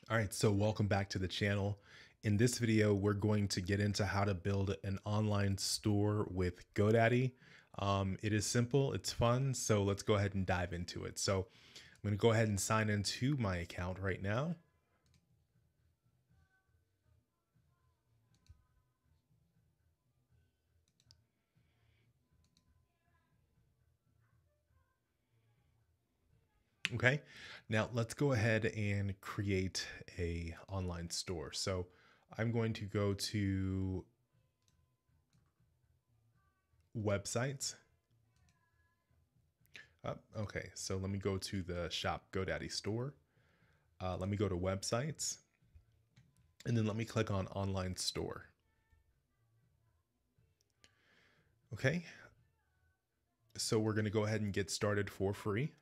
All right, so welcome back to the channel. In this video, we're going to get into how to build an online store with GoDaddy. It is simple, it's fun, so let's go ahead and dive into it. So I'm going to go ahead and sign into my account right now. Okay, now let's go ahead and create a online store. So I'm going to go to websites. Okay, so let me go to the shop GoDaddy store. Let me go to websites, and then let me click on online store. Okay, so we're going to go ahead and get started for free.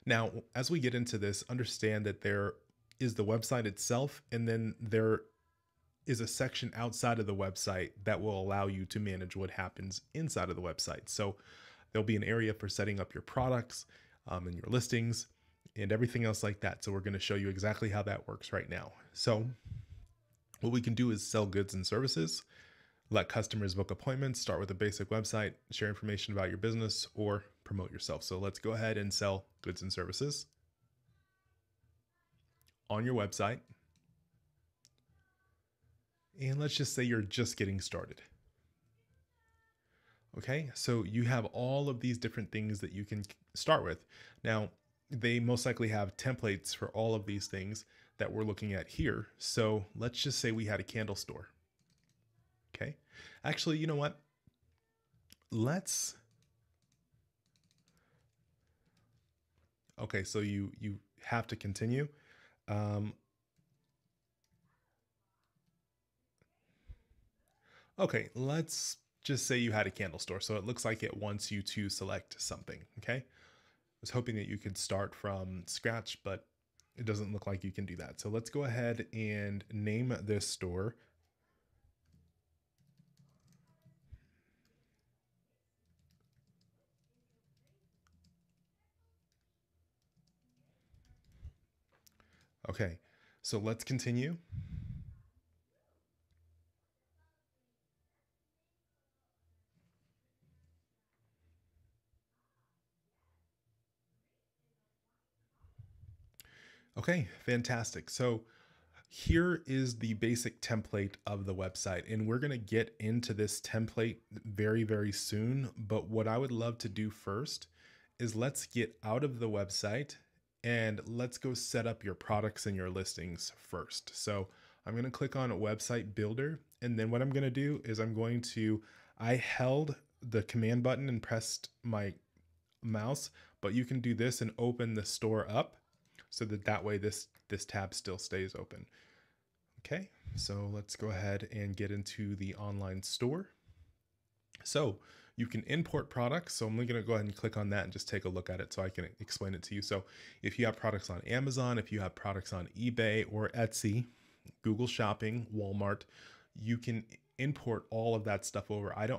Now, as we get into this, understand that there is the website itself, and then there is a section outside of the website that will allow you to manage what happens inside of the website. So there'll be an area for setting up your products and your listings and everything else like that. So we're going to show you exactly how that works right now. So what we can do is sell goods and services, let customers book appointments, start with a basic website, share information about your business, or promote yourself. So let's go ahead and sell goods and services on your website. And let's just say you're just getting started. Okay, so you have all of these different things that you can start with. Now, they most likely have templates for all of these things that we're looking at here. So let's just say we had a candle store. Okay, actually, you know what? Okay, so you have to continue. Okay, let's just say you had a candle store. So it looks like it wants you to select something. Okay, I was hoping that you could start from scratch, but it doesn't look like you can do that. So let's go ahead and name this store. Okay, so let's continue. Okay, fantastic. So here is the basic template of the website, and we're going to get into this template very, very soon. But what I would love to do first is let's get out of the website and let's go set up your products and your listings first. So I'm going to click on website builder, and then what I'm going to do is I held the command button and pressed my mouse, but you can do this and open the store up so that way this tab still stays open. Okay, so let's go ahead and get into the online store. So you can import products. So I'm going to go ahead and click on that and just take a look at it so I can explain it to you. So if you have products on Amazon, if you have products on eBay or Etsy, Google Shopping, Walmart, you can import all of that stuff over. I do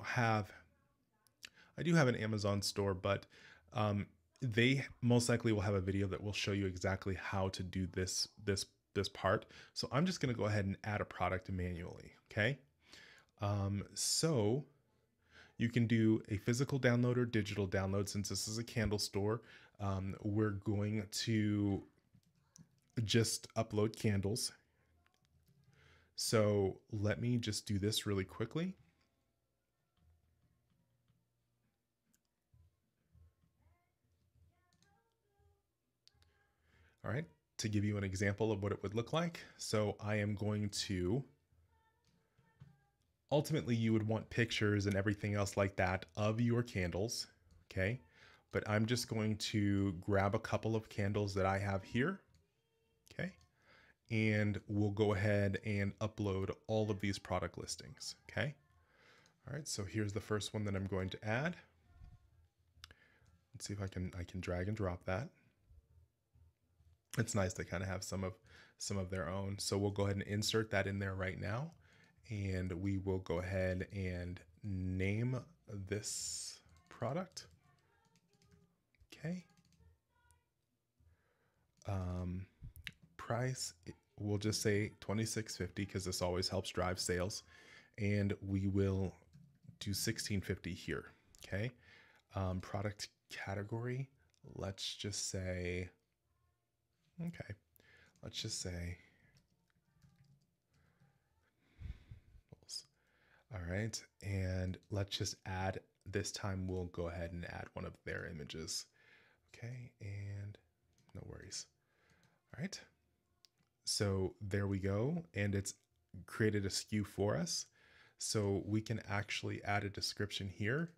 have an Amazon store, but they most likely will have a video that will show you exactly how to do this part. So I'm just going to go ahead and add a product manually. Okay. So you can do a physical download or digital download. Since this is a candle store, we're going to just upload candles. So let me just do this really quickly. All right, to give you an example of what it would look like. So I am going to, ultimately you would want pictures and everything else like that of your candles, okay? But I'm just going to grab a couple of candles that I have here, okay? And we'll go ahead and upload all of these product listings, okay? All right, so here's the first one that I'm going to add. Let's see if I can drag and drop that. It's nice to kind of have some of their own. So we'll go ahead and insert that in there right now. And we will go ahead and name this product. Okay. price, we'll just say $26.50 because this always helps drive sales. And we will do $16.50 here. Okay. Product category, let's just say, okay, let's just say, all right. And let's just add, this time we'll go ahead and add one of their images. Okay. And no worries. All right. So there we go. And it's created a SKU for us. So we can actually add a description here.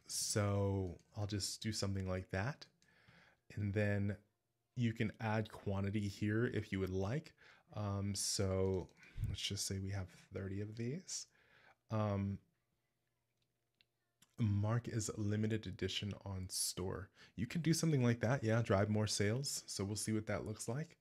So I'll just do something like that. And then you can add quantity here if you would like. So let's just say we have 30 of these. Mark is limited edition on store. You can do something like that. Yeah, drive more sales. So we'll see what that looks like.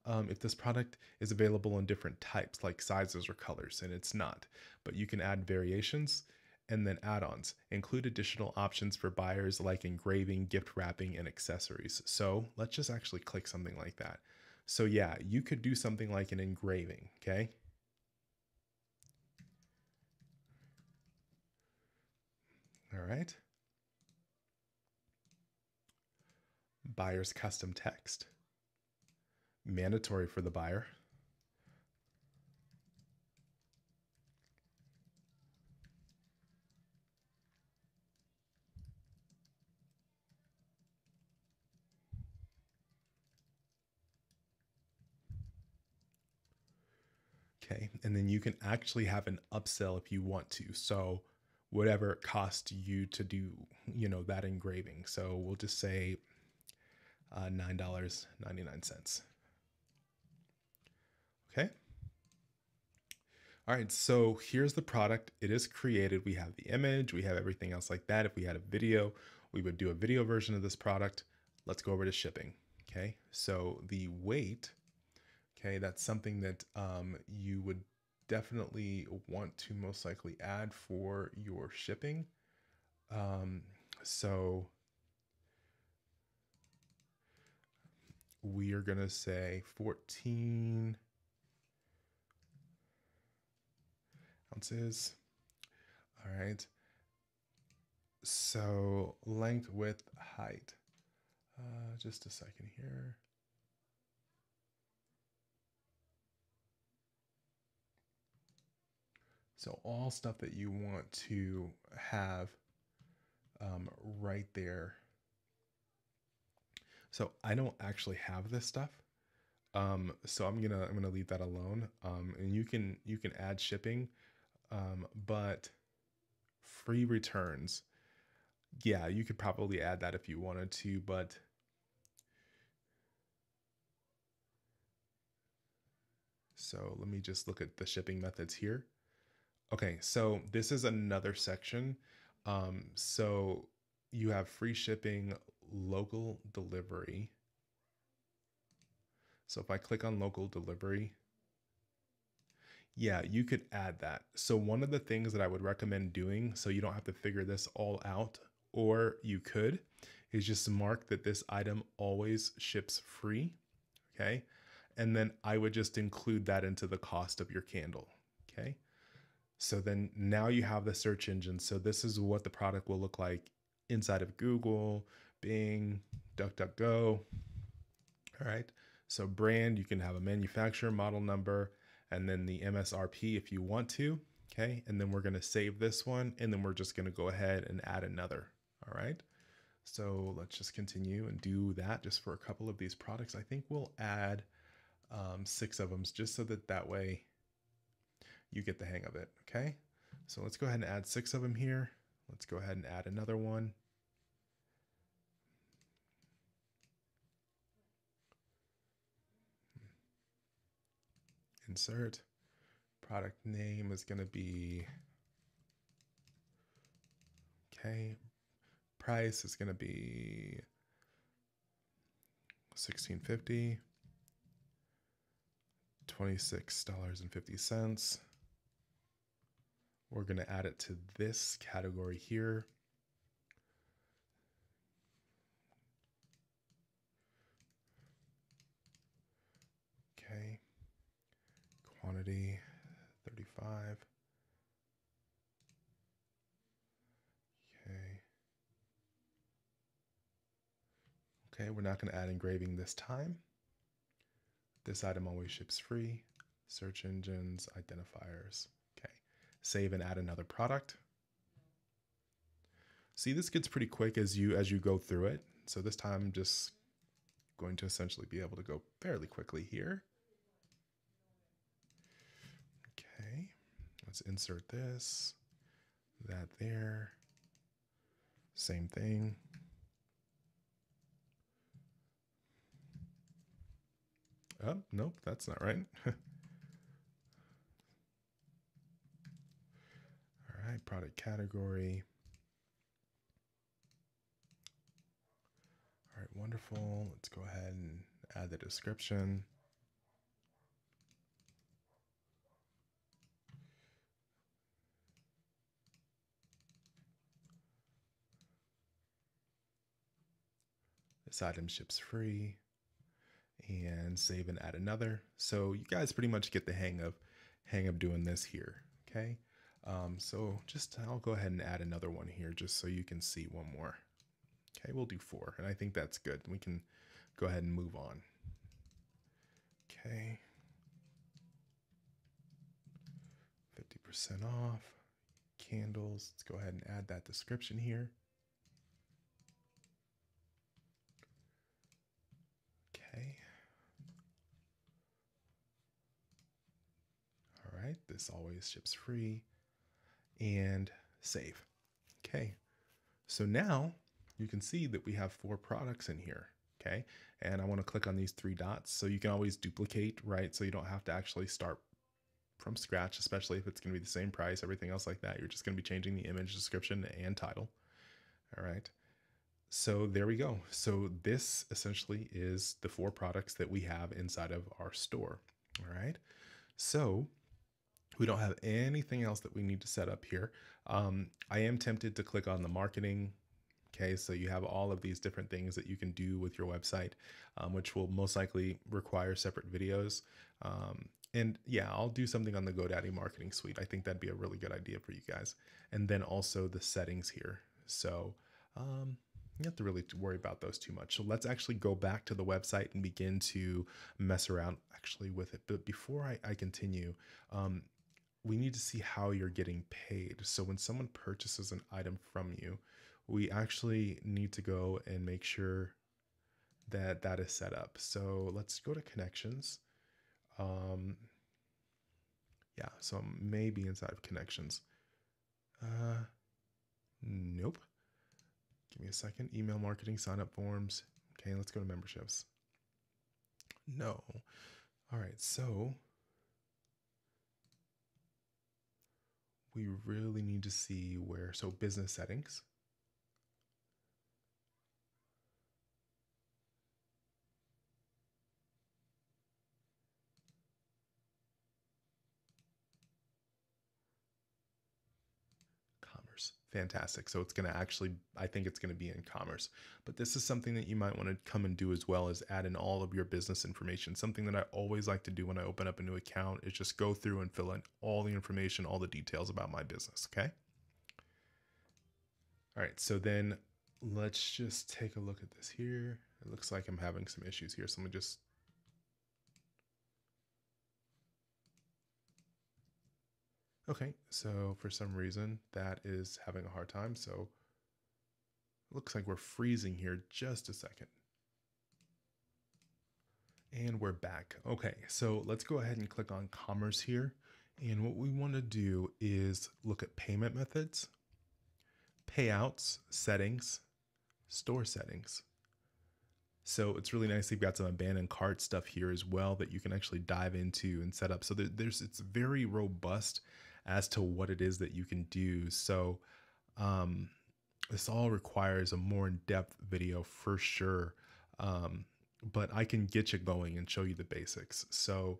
If this product is available in different types like sizes or colors, and it's not, but you can add variations. And then add-ons include additional options for buyers like engraving, gift wrapping, and accessories. So let's just actually click something like that. So yeah, you could do something like an engraving. Okay. All right. Buyer's custom text. Mandatory for the buyer. Okay. And then you can actually have an upsell if you want to. So whatever it costs you to do, that engraving. So we'll just say $9.99. Okay. All right, so here's the product. It is created. We have the image, we have everything else like that. If we had a video, we would do a video version of this product. Let's go over to shipping. Okay, so the weight, okay, that's something that you would definitely want to most likely add for your shipping. So we are going to say 14 ounces. All right. So length, width, height. Just a second here. So all stuff that you want to have right there. So I don't actually have this stuff. So I'm gonna leave that alone. And you can add shipping, but free returns. Yeah, you could probably add that if you wanted to, but so let me just look at the shipping methods here. Okay, so this is another section. So you have free shipping, local delivery. So if I click on local delivery, yeah, you could add that. So one of the things that I would recommend doing, so you don't have to figure this all out, or you could, is just mark that this item always ships free. Okay. And then I would just include that into the cost of your candle. Okay. So then now you have the search engine. So this is what the product will look like inside of Google, Bing, DuckDuckGo. All right. So brand, you can have a manufacturer, model number, and then the MSRP if you want to. Okay. And then we're going to save this one. And then we're just going to go ahead and add another. All right. So let's just continue and do that just for a couple of these products. I think we'll add 6 of them just so that way you get the hang of it. Okay. So let's go ahead and add 6 of them here. Let's go ahead and add another one. Insert. Product name is going to be, okay. Price is going to be $16.50. $26.50. We're going to add it to this category here. 30, 35. Okay. Okay, we're not going to add engraving this time. This item always ships free. Search engines, identifiers. Okay. Save and add another product. See, this gets pretty quick as you go through it. So this time I'm just going to essentially be able to go fairly quickly here. Okay. Let's insert this, that there. Same thing. Oh, nope, that's not right. All right, product category. All right, wonderful. Let's go ahead and add the description. This item ships free, and save and add another. So you guys pretty much get the hang of doing this here. Okay. So I'll go ahead and add another one here just so you can see one more. Okay, we'll do 4, and I think that's good. We can go ahead and move on. Okay. 50% off. Candles. Let's go ahead and add that description here. Okay. All right, this always ships free, and save. Okay. So now you can see that we have 4 products in here. Okay. And I want to click on these 3 dots so you can always duplicate, right? So you don't have to actually start from scratch, especially if it's going to be the same price, everything else like that. You're just going to be changing the image, description, and title. All right. So there we go. So this essentially is the 4 products that we have inside of our store. All right. So we don't have anything else that we need to set up here. I am tempted to click on the marketing. Okay, so you have all of these different things that you can do with your website, which will most likely require separate videos. And yeah, I'll do something on the GoDaddy marketing suite. I think that'd be a really good idea for you guys. And then also the settings here. So you have to really worry about those too much. So let's actually go back to the website and begin to mess around actually with it. But before I continue, we need to see how you're getting paid. So when someone purchases an item from you, we actually need to go and make sure that that is set up. So let's go to connections. Yeah, so maybe inside of connections. Nope. Give me a second. Email marketing, sign up forms. Okay, let's go to memberships. No. All right, so we really need to see where, so business settings. Commerce. Fantastic. So it's going to actually, I think it's going to be in commerce, but this is something that you might want to come and do as well as add in all of your business information. Something that I always like to do when I open up a new account is just go through and fill in all the information, all the details about my business. Okay. All right. So then let's just take a look at this here. It looks like I'm having some issues here. So I'm gonna just okay, so for some reason that is having a hard time. So it looks like we're freezing here. Just a second. And we're back. Okay, so let's go ahead and click on commerce here. And what we want to do is look at payment methods, payouts, settings, store settings. So it's really nice. They've got some abandoned cart stuff here as well that you can actually dive into and set up. So it's very robust as to what it is that you can do. So this all requires a more in-depth video for sure. But I can get you going and show you the basics. So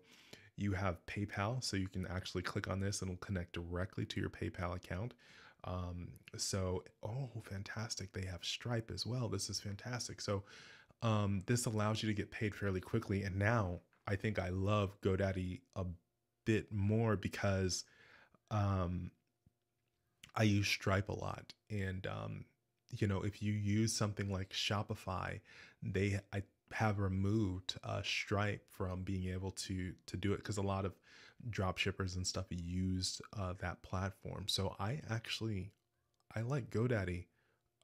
you have PayPal, so you can actually click on this and it'll connect directly to your PayPal account. Oh, fantastic. They have Stripe as well. This is fantastic. So this allows you to get paid fairly quickly. And now I think I love GoDaddy a bit more because um, I use Stripe a lot, and if you use something like Shopify, I have removed Stripe from being able to do it because a lot of drop shippers and stuff use that platform. So I like GoDaddy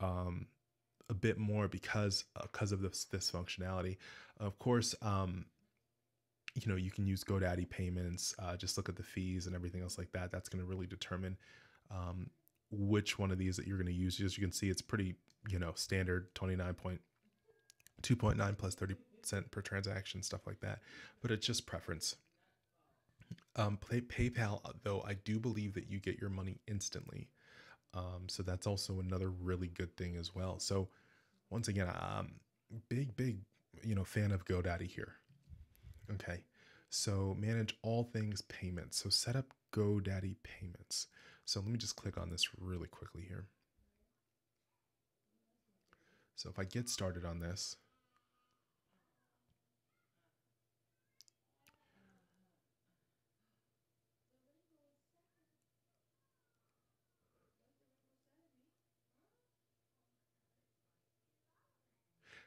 um, a bit more because of this functionality. Of course, you can use GoDaddy payments. Just look at the fees and everything else like that. That's going to really determine um, which one of these that you're going to use. As you can see, it's pretty standard 29.2.9 plus 30% per transaction, stuff like that. But it's just preference. PayPal, though, I do believe that you get your money instantly. So that's also another really good thing as well. So once again, big, fan of GoDaddy here. Okay. So manage all things payments. So set up GoDaddy payments. So let me just click on this really quickly here. So if I get started on this,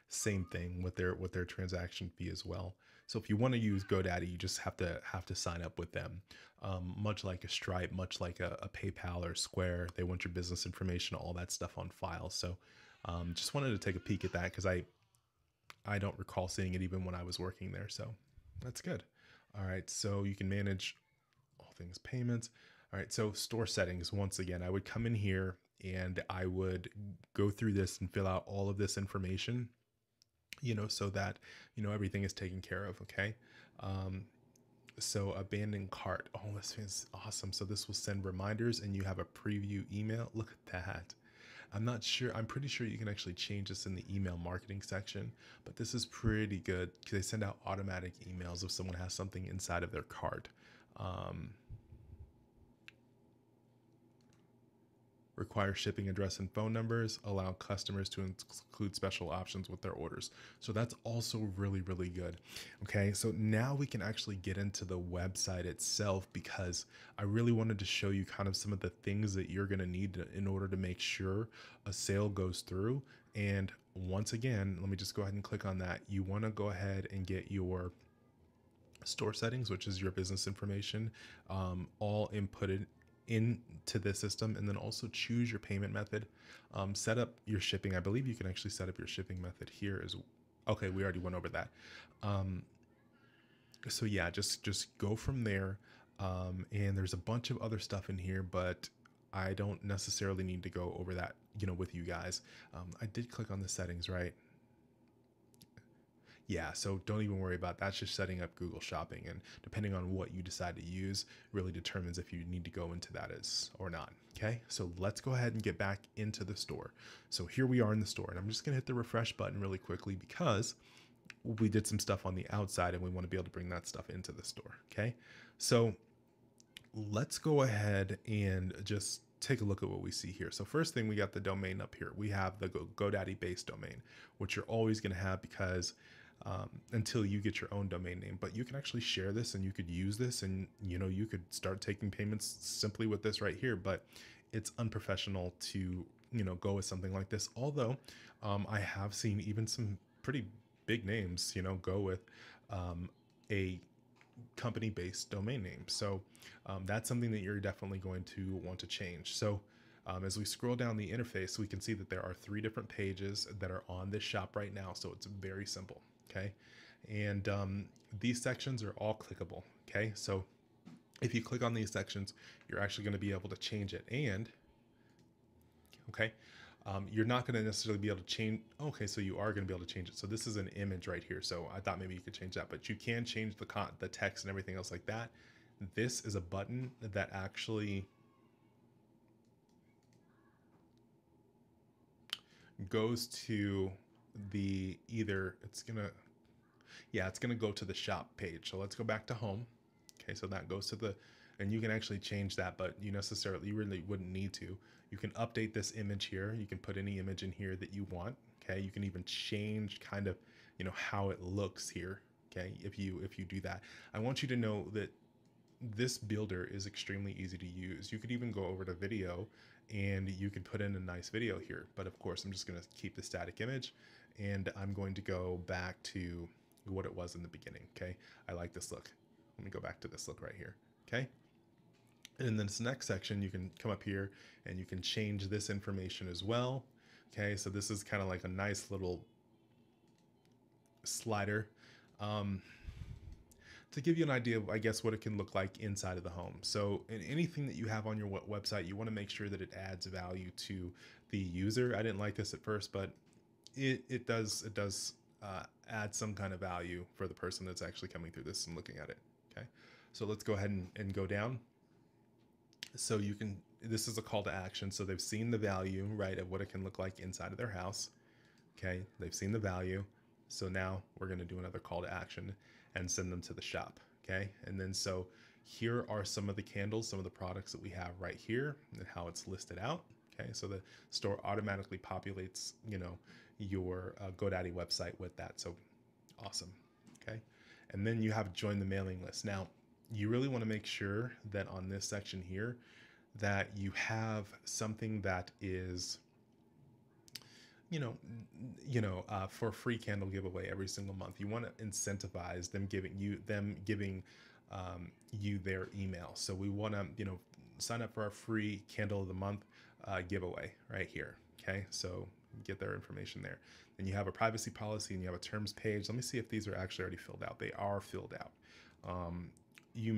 same thing with their transaction fee as well. So if you want to use GoDaddy, you just have to sign up with them. Much like a Stripe, much like a PayPal or Square, they want your business information, all that stuff on file. So just wanted to take a peek at that because I don't recall seeing it even when I was working there. So that's good. All right, so you can manage all things payments. All right, so store settings. Once again, I would come in here and I would go through this and fill out all of this information, so that, everything is taken care of. Okay. Um, so abandoned cart. Oh, this is awesome. So this will send reminders and you have a preview email. Look at that. I'm not sure. I'm pretty sure you can actually change this in the email marketing section, but this is pretty good because they send out automatic emails if someone has something inside of their cart. Um, Require shipping address and phone numbers, allow customers to include special options with their orders. So that's also really, really good. Okay, so now we can actually get into the website itself because I really wanted to show you kind of some of the things that you're going to need in order to make sure a sale goes through. And once again, let me just go ahead and click on that. You want to go ahead and get your store settings, which is your business information, all inputted into the system, and then also choose your payment method. Set up your shipping. I believe you can actually set up your shipping method here as okay. We already went over that. So yeah, just go from there. And there's a bunch of other stuff in here, but I don't necessarily need to go over that, with you guys. I did click on the settings, right? Yeah, so don't even worry about that. That's just setting up Google Shopping, and depending on what you decide to use really determines if you need to go into that as or not. Okay, so let's go ahead and get back into the store. So here we are in the store, and I'm just gonna hit the refresh button really quickly because we did some stuff on the outside and we want to be able to bring that stuff into the store. Okay, so let's go ahead and just take a look at what we see here. So first thing, we got the domain up here. We have the GoDaddy base domain, which you're always going to have because until you get your own domain name, but you can actually share this and you could use this and you could start taking payments simply with this right here. But it's unprofessional to go with something like this, although I have seen even some pretty big names go with a company-based domain name. So that's something that you're definitely going to want to change. So as we scroll down the interface, we can see that there are 3 different pages that are on this shop right now. So it's very simple. Okay. And these sections are all clickable. Okay. So if you click on these sections, you're actually going to be able to change it. And okay, you're not going to necessarily be able to change. Okay, so you are going to be able to change it. So this is an image right here. So I thought maybe you could change that, but you can change the text and everything else like that. This is a button that actually goes to the it's gonna go to the shop page. So let's go back to home. Okay, so that goes to and you can actually change that, but you really wouldn't need to. You can update this image here. You can put any image in here that you want. Okay, you can even change kind of how it looks here. Okay, if you do that, I want you to know that this builder is extremely easy to use. You could even go over to video and you could put in a nice video here. But of course, I'm just going to keep the static image and I'm going to go back to what it was in the beginning. Okay. I like this look. Let me go back to this look right here. Okay. And in this next section, you can come up here and you can change this information as well. Okay. So this is kind of like a nice little slider. To give you an idea of, I guess, what it can look like inside of the home. So in anything that you have on your website, you want to make sure that it adds value to the user. I didn't like this at first, but it does add some kind of value for the person that's actually coming through this and looking at it. Okay, so let's go ahead and go down. So you can, this is a call to action. So they've seen the value, right, of what it can look like inside of their house. Okay, they've seen the value. So now we're going to do another call to action and send them to the shop. Okay, and then so here are some of the candles, some of the products that we have right here and how it's listed out. Okay, so the store automatically populates, you know, your GoDaddy website with that. So awesome. Okay, and then you have join the mailing list. Now you really want to make sure that on this section here that you have something that is, for a free candle giveaway every single month. You want to incentivize them giving you their email. So we want to, sign up for our free candle of the month giveaway right here. Okay, so get their information there. Then you have a privacy policy and you have a terms page. Let me see if these are actually already filled out. They are filled out. You're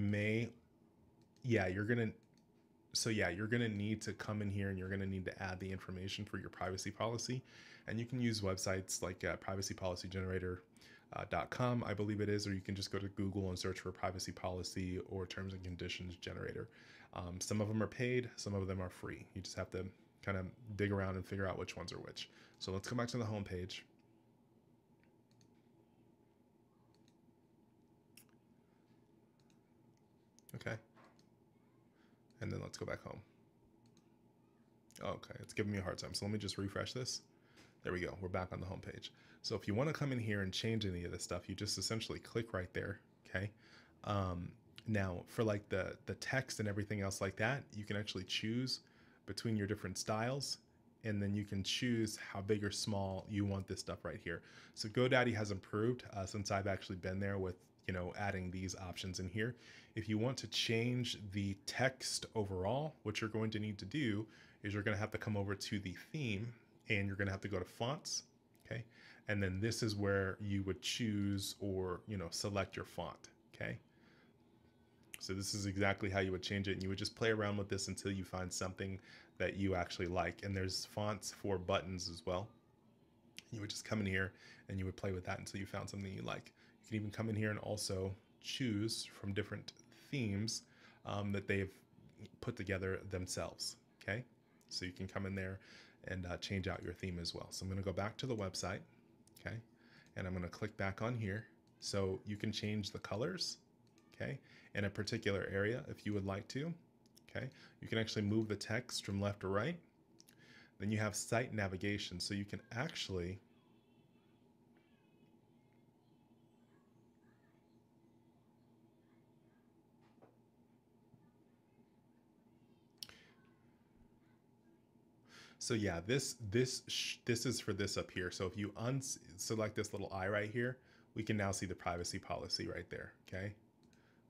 gonna need to come in here and you're gonna need to add the information for your privacy policy. And you can use websites like privacypolicygenerator.com, I believe it is, or you can just go to Google and search for privacy policy or terms and conditions generator. Some of them are paid, some of them are free. You just have to kind of dig around and figure out which ones are which. So let's go back to the home page. Okay. And then let's go back home. Okay, it's giving me a hard time. So let me just refresh this. There we go. We're back on the home page. So if you want to come in here and change any of this stuff, you just essentially click right there. Okay. Now for like the text and everything else like that, you can actually choose between your different styles, and then you can choose how big or small you want this stuff right here. So GoDaddy has improved since I've actually been there with, adding these options in here. If you want to change the text overall, what you're going to need to do is you're going to have to come over to the theme and you're going to have to go to fonts. Okay. And then this is where you would choose or, select your font. Okay. So this is exactly how you would change it. And you would just play around with this until you find something that you actually like. And there's fonts for buttons as well. You would just come in here and you would play with that until you found something you like. You can even come in here and also choose from different themes that they've put together themselves. Okay, so you can come in there and change out your theme as well. So I'm going to go back to the website. Okay, and I'm going to click back on here. So you can change the colors. Okay, in a particular area if you would like to. Okay, you can actually move the text from left to right. Then you have site navigation, so you can actually this is for this up here. So if you select this little eye right here, we can now see the privacy policy right there. Okay,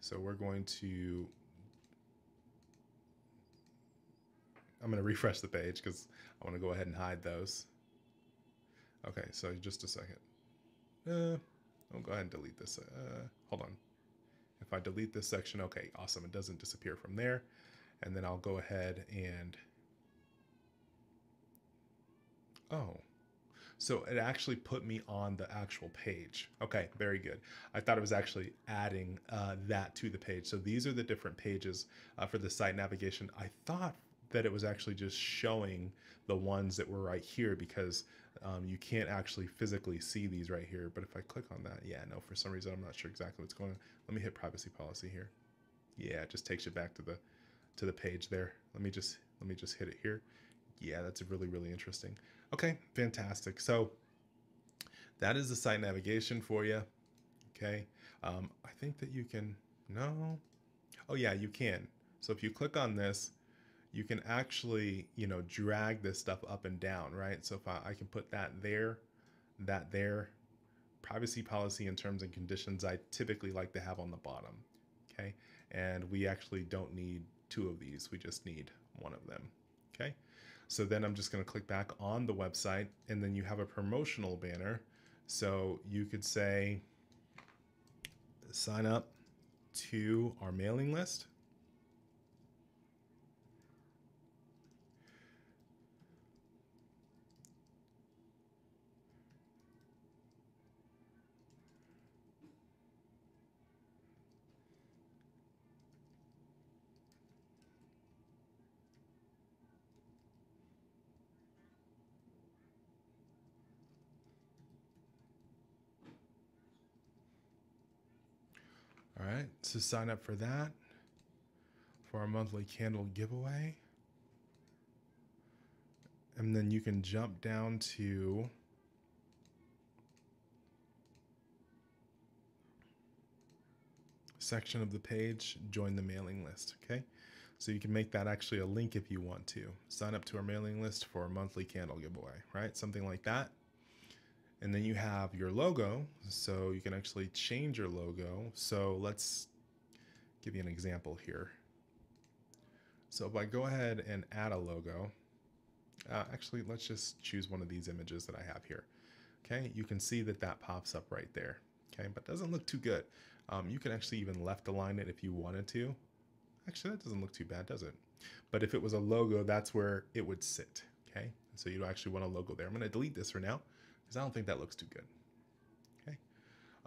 so we're going to, I'm going to refresh the page because I want to go ahead and hide those. Okay, so just a second. I'll go ahead and delete this. Hold on. If I delete this section, okay, awesome. It doesn't disappear from there. And then I'll go ahead and, so it actually put me on the actual page. Okay, very good. I thought it was actually adding that to the page. So these are the different pages for the site navigation. I thought that it was actually just showing the ones that were right here because you can't actually physically see these right here. But if I click on that, yeah, no, for some reason, I'm not sure exactly what's going on. Let me hit privacy policy here. Yeah, it just takes you back to the page there. Let me just hit it here. Yeah, that's really, really interesting. Okay, fantastic. So that is the site navigation for you. Okay, I think that you can, no. Oh yeah, you can. So if you click on this, you can actually, drag this stuff up and down, right? So if I can put that there, privacy policy and terms and conditions, I typically like to have on the bottom, okay? And we actually don't need two of these, we just need one of them, okay? So then I'm just gonna click back on the website, and then you have a promotional banner. So you could say, sign up to our mailing list. All right, so sign up for that, for our monthly candle giveaway. And then you can jump down to section of the page, join the mailing list, okay? So you can make that actually a link if you want to. Sign up to our mailing list for a monthly candle giveaway, right? Something like that. And then you have your logo, so you can actually change your logo. So let's give you an example here. So if I go ahead and add a logo, actually, let's just choose one of these images that I have here. Okay, you can see that that pops up right there. Okay, but doesn't look too good. You can actually even left align it if you wanted to. Actually, that doesn't look too bad, does it? But if it was a logo, that's where it would sit. Okay, so you actually want a logo there. I'm going to delete this for now because I don't think that looks too good. Okay,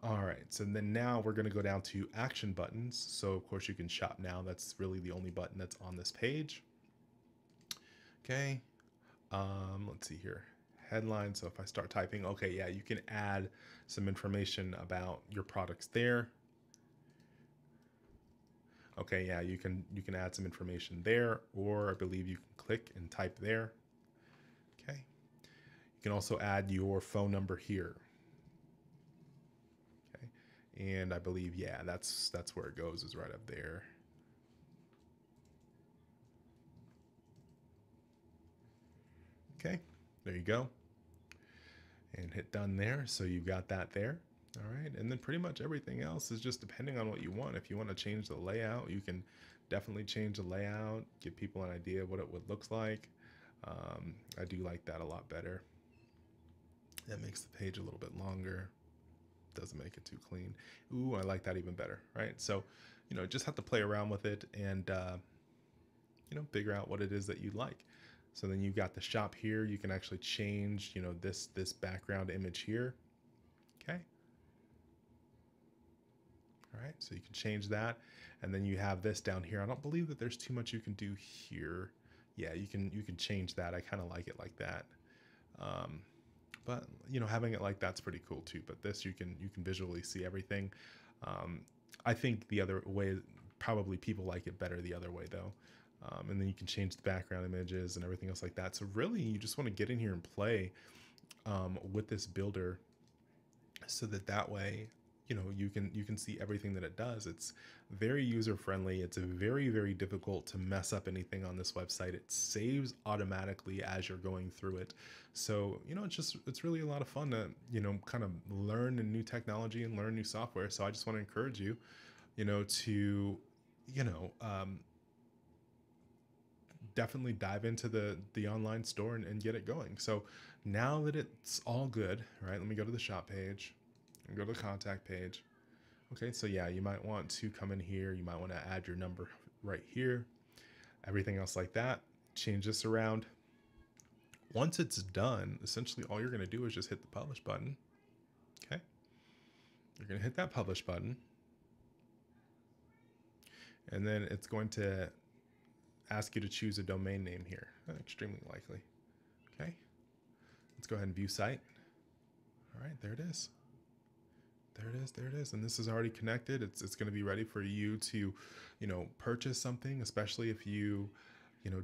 all right. So then now we're going to go down to action buttons. So of course you can shop now. That's really the only button that's on this page. Okay, let's see here. Headline. So if I start typing, okay, yeah, you can add some information about your products there. Okay, yeah, you can add some information there, or I believe you can click and type there. Okay, you can also add your phone number here. Okay, and I believe, yeah, that's where it goes, is right up there. Okay, there you go, and hit done there. So you've got that there. All right, and then pretty much everything else is just depending on what you want. If you want to change the layout, you can definitely change the layout, give people an idea of what it would look like. I do like that a lot better. That makes the page a little bit longer. Doesn't make it too clean. Ooh, I like that even better, right? So, just have to play around with it and, figure out what it is that you like. So then you've got the shop here. You can actually change, this background image here. Okay. All right, so you can change that, and then you have this down here. I don't believe that there's too much you can do here. Yeah, you can change that. I kind of like it like that. But having it like that's pretty cool too. But this you can visually see everything. I think the other way, probably people like it better the other way though. And then you can change the background images and everything else like that. So really, you just want to get in here and play with this builder, so that way you can see everything that it does. It's very user friendly. It's very difficult to mess up anything on this website. It saves automatically as you're going through it. So it's really a lot of fun to kind of learn a new technology and learn new software. So I just want to encourage you to definitely dive into the online store and get it going. So now that it's all good, right, let me go to the shop page and go to the contact page. Okay, so yeah, you might want to come in here. You might want to add your number right here. Everything else like that. Change this around. Once it's done, essentially all you're going to do is just hit the publish button. Okay, you're going to hit that publish button, and then it's going to ask you to choose a domain name here. Extremely likely. Okay, let's go ahead and view site. All right, there it is. There it is. And this is already connected. It's going to be ready for you to, purchase something, especially if you,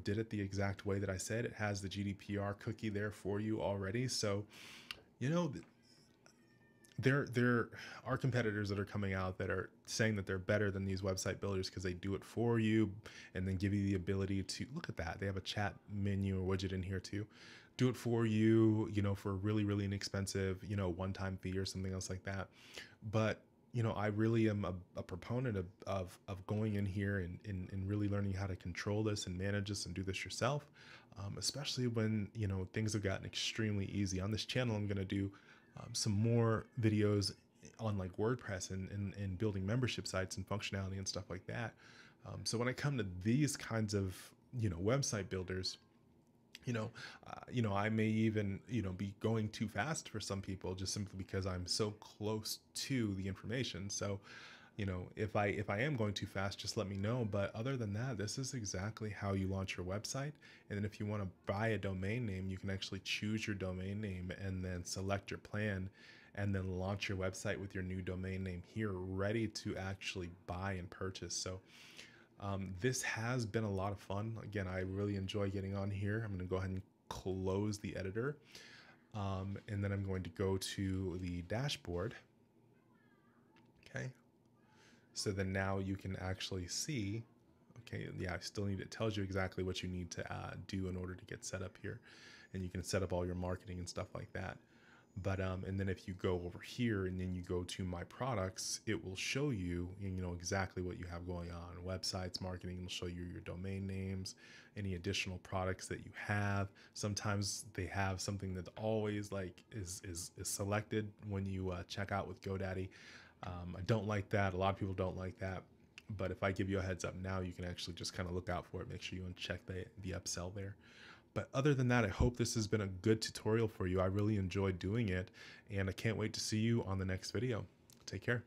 did it the exact way that I said. It has the GDPR cookie there for you already. So, There are competitors that are coming out that are saying that they're better than these website builders because they do it for you and then give you the ability to look at that. They have a chat menu or widget in here too. Do it for you, for a really, really inexpensive, one-time fee or something else like that. But I really am a proponent of going in here and really learning how to control this and manage this and do this yourself, especially when things have gotten extremely easy. On this channel, I'm going to do some more videos on like WordPress and building membership sites and functionality and stuff like that. So when I come to these kinds of website builders, I may even be going too fast for some people just simply because I'm so close to the information. So if I am going too fast, just let me know. But other than that, this is exactly how you launch your website. And then if you want to buy a domain name, you can actually choose your domain name and then select your plan and then launch your website with your new domain name here ready to actually buy and purchase. So this has been a lot of fun. Again, I really enjoy getting on here. I'm going to go ahead and close the editor. And then I'm going to go to the dashboard. Okay. So then now you can actually see, okay, yeah, I still need, it tells you exactly what you need to do in order to get set up here. And you can set up all your marketing and stuff like that. But and then if you go over here and then you go to my products, it will show you exactly what you have going on. Websites, marketing, will show you your domain names, any additional products that you have. Sometimes they have something that always like is selected when you check out with GoDaddy. I don't like that. A lot of people don't like that. But if I give you a heads up now, you can actually just kind of look out for it. Make sure you uncheck the upsell there. But other than that, I hope this has been a good tutorial for you. I really enjoyed doing it, and I can't wait to see you on the next video. Take care.